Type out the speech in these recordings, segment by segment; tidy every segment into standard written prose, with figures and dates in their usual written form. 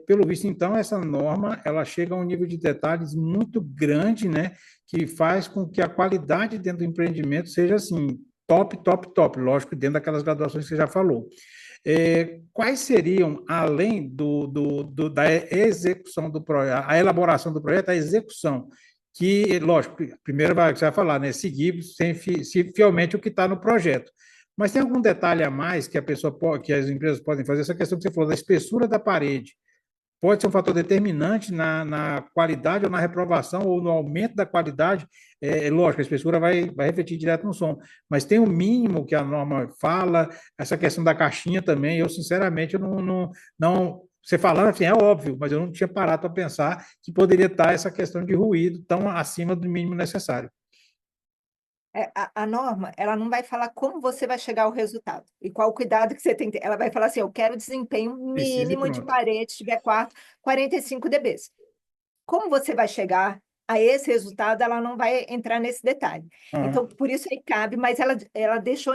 pelo visto, então, essa norma ela chega a um nível de detalhes muito grande, né, que faz com que a qualidade dentro do empreendimento seja assim, top, top, top, lógico, dentro daquelas graduações que você já falou. Quais seriam, além da execução do projeto, a elaboração do projeto, a execução, que, lógico, primeiro você vai falar, né, seguir fielmente o que está no projeto. Mas tem algum detalhe a mais que a pessoa que as empresas podem fazer? Essa questão que você falou da espessura da parede pode ser um fator determinante na qualidade ou na reprovação ou no aumento da qualidade. Lógico, a espessura vai refletir direto no som, mas tem o mínimo que a norma fala, essa questão da caixinha também, eu sinceramente eu não você falando assim, é óbvio, mas eu não tinha parado para pensar que poderia estar essa questão de ruído tão acima do mínimo necessário. A norma, ela não vai falar como você vai chegar ao resultado e qual o cuidado que você tem que ter. Ela vai falar assim, eu quero desempenho Precisa e mínimo de pronto. parede, se tiver quarto, 45 dBs. Como você vai chegar a esse resultado, ela não vai entrar nesse detalhe. Ah, Então, por isso aí cabe, mas ela deixou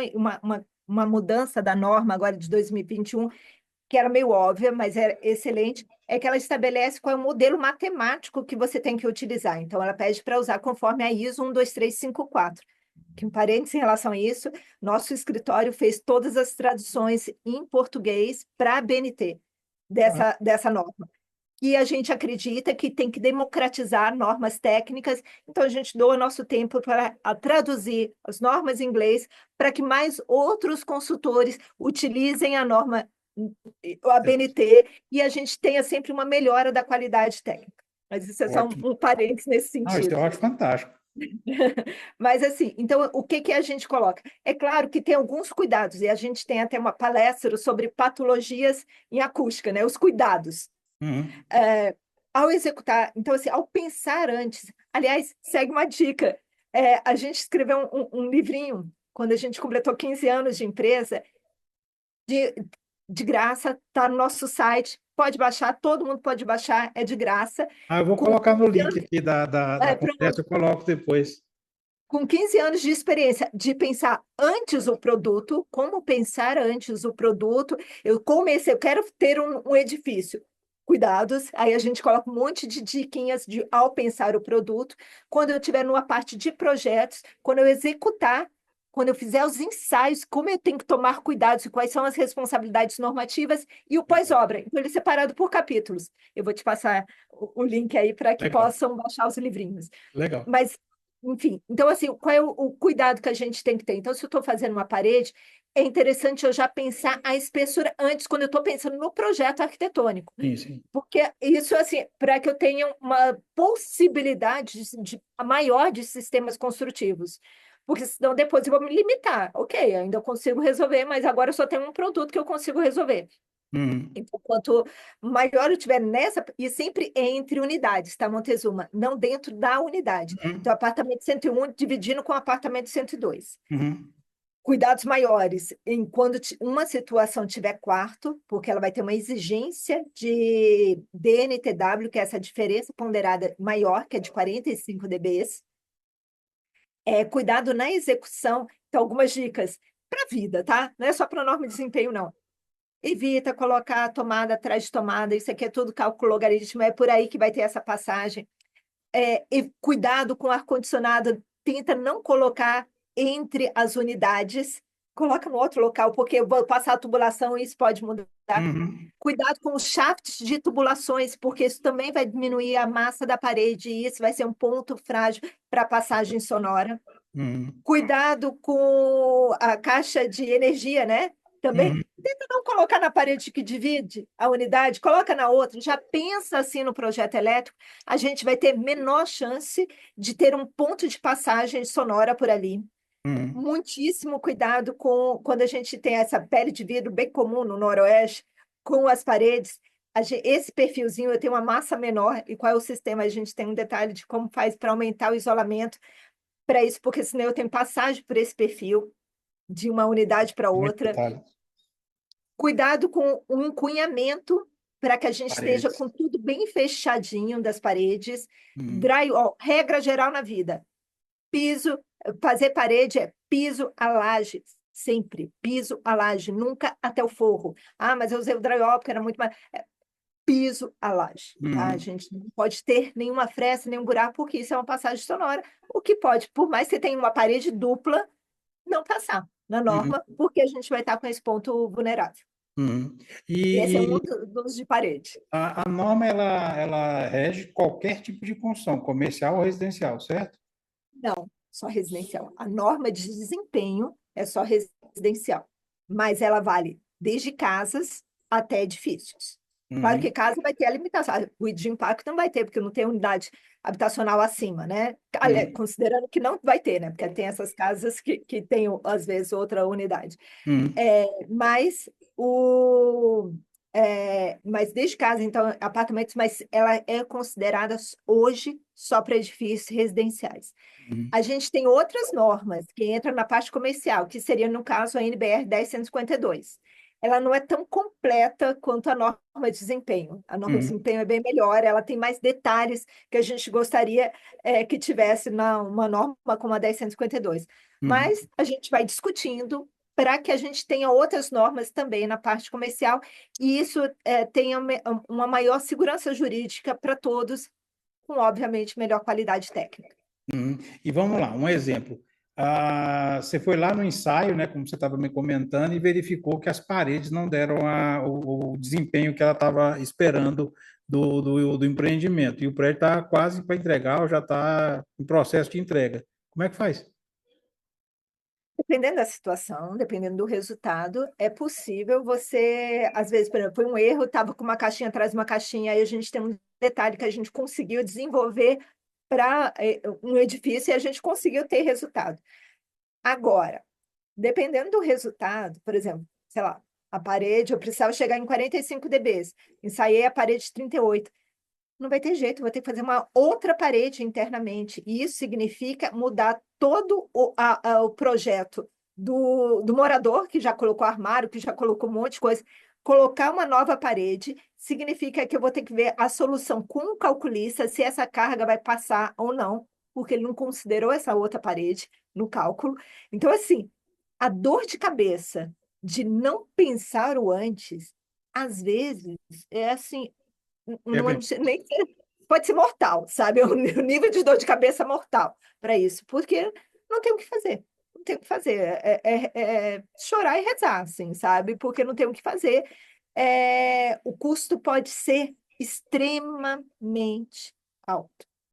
uma mudança da norma agora de 2021, que era meio óbvia, mas era excelente, é que ela estabelece qual é o modelo matemático que você tem que utilizar. Então, ela pede para usar conforme a ISO 12354. Que um parênteses em relação a isso, nosso escritório fez todas as traduções em português para a BNT ah, dessa norma. E a gente acredita que tem que democratizar normas técnicas, então a gente doa nosso tempo para traduzir as normas em inglês para que mais outros consultores utilizem a norma, a BNT, e a gente tenha sempre uma melhora da qualidade técnica. Mas isso é só ótimo. um parênteses nesse Não, isso eu sentido. acho fantástico. Mas assim, então o que que a gente coloca? É claro que tem alguns cuidados, e a gente tem até uma palestra sobre patologias em acústica, né? Os cuidados. Uhum. É, ao executar, então assim, ao pensar antes, aliás, segue uma dica. A gente escreveu um livrinho quando a gente completou 15 anos de empresa, de, de graça, está no nosso site, pode baixar, todo mundo pode baixar, é de graça. Ah, eu vou Com colocar no 15 link anos, aqui da conversa, pronto, eu coloco depois. com 15 anos de experiência de pensar antes o produto, como pensar antes o produto, eu comecei, eu quero ter um edifício. Cuidados, aí a gente coloca um monte de diquinhas ao pensar o produto. Quando eu estiver numa parte de projetos, quando eu executar, quando eu fizer os ensaios, como eu tenho que tomar cuidados e quais são as responsabilidades normativas e o pós-obra. Então, ele é separado por capítulos. Eu vou te passar o link aí para que Legal, possam baixar os livrinhos. legal. Mas enfim, então, assim, qual é o cuidado que a gente tem que ter? Então, se eu estou fazendo uma parede, é interessante eu já pensar a espessura antes, quando eu estou pensando no projeto arquitetônico. Sim, sim. Porque isso, assim, para que eu tenha uma possibilidade maior de sistemas construtivos. Porque senão depois eu vou me limitar. Ok, ainda consigo resolver, mas agora eu só tenho um produto que eu consigo resolver. Uhum. Então, quanto maior eu tiver nessa, e sempre entre unidades, tá, Montezuma? Não dentro da unidade. Então, Uhum. apartamento 101 dividindo com apartamento 102. Uhum. Cuidados maiores em quando uma situação tiver quarto, porque ela vai ter uma exigência de DNTW, que é essa diferença ponderada maior, que é de 45 dBs. Cuidado na execução. Então, algumas dicas para a vida, tá? Não é só para norma de desempenho, não. Evita colocar a tomada atrás de tomada, isso aqui é tudo cálculo logaritmo, é por aí que vai ter essa passagem. E cuidado com o ar-condicionado, tenta não colocar entre as unidades, coloca no outro local, porque eu vou passar a tubulação e isso pode mudar. Uhum. Cuidado com os shafts de tubulações, porque isso também vai diminuir a massa da parede e isso vai ser um ponto frágil para a passagem sonora. Uhum. Cuidado com a caixa de energia, né? Também Uhum. tenta não colocar na parede que divide a unidade, coloca na outra. Já pensa assim no projeto elétrico, a gente vai ter menor chance de ter um ponto de passagem sonora por ali. Uhum. Muitíssimo cuidado com quando a gente tem essa pele de vidro bem comum no Noroeste, com as paredes. Esse perfilzinho eu tenho uma massa menor, e qual é o sistema? A gente tem um detalhe de como faz para aumentar o isolamento para isso, porque senão eu tenho passagem por esse perfil de uma unidade para Muito outra. detalhe. Cuidado com o encunhamento para que a gente esteja Paredes. com tudo bem fechadinho das paredes. Uhum. Drywall, regra geral na vida. Piso, fazer parede é piso a laje, sempre. Piso a laje, nunca até o forro. Ah, mas eu usei o drywall porque era muito mais. piso a laje, tá? A Uhum, gente não pode ter nenhuma fresta, nenhum buraco, porque isso é uma passagem sonora, o que pode, por mais que você tenha uma parede dupla, não passar na uhum, norma, porque a gente vai estar com esse ponto vulnerável. uhum. Esse é um E dos de parede. a norma, ela rege qualquer tipo de construção, comercial ou residencial, certo? Não, só residencial. A norma de desempenho é só residencial, mas ela vale desde casas até edifícios. Claro que Uhum, casa vai ter a limitação. O de impacto não vai ter, porque não tem unidade habitacional acima, né? uhum, Considerando que não vai ter, né? Porque tem essas casas que têm, às vezes, outra unidade. uhum, É, mas o mas desde casa, então, apartamentos, mas ela é considerada hoje só para edifícios residenciais. uhum, A gente tem outras normas que entram na parte comercial, que seria, no caso, a NBR 1052. Ela não é tão completa quanto a norma de desempenho. A norma de uhum, desempenho é bem melhor, ela tem mais detalhes que a gente gostaria que tivesse na uma norma como a 1052. uhum, Mas a gente vai discutindo para que a gente tenha outras normas também na parte comercial e isso tenha uma maior segurança jurídica para todos, com, obviamente, melhor qualidade técnica. uhum. E vamos lá, um exemplo. Você foi lá no ensaio, né, como você estava me comentando, e verificou que as paredes não deram o desempenho que ela estava esperando do empreendimento. E o prédio está quase para entregar, ou já está em processo de entrega. Como é que faz? Dependendo da situação, dependendo do resultado, é possível você, às vezes, por exemplo, foi um erro, estava com uma caixinha atrás de uma caixinha, aí a gente tem um detalhe que a gente conseguiu desenvolver para um edifício e a gente conseguiu ter resultado. Agora, dependendo do resultado, por exemplo, sei lá, a parede, eu precisava chegar em 45 dBs, ensaiei a parede de 38. Não vai ter jeito, vou ter que fazer uma outra parede internamente. E isso significa mudar todo o projeto do morador, que já colocou armário, que já colocou um monte de coisa. Colocar uma nova parede significa que eu vou ter que ver a solução com o calculista, se essa carga vai passar ou não, porque ele não considerou essa outra parede no cálculo. Então, assim, a dor de cabeça de não pensar o antes, às vezes, é assim, É, não é nem pode ser mortal, sabe? O nível de dor de cabeça mortal para isso, porque não tem o que fazer. Não tem o que fazer. É chorar e rezar, assim, sabe? Porque não tem o que fazer. O custo pode ser extremamente alto.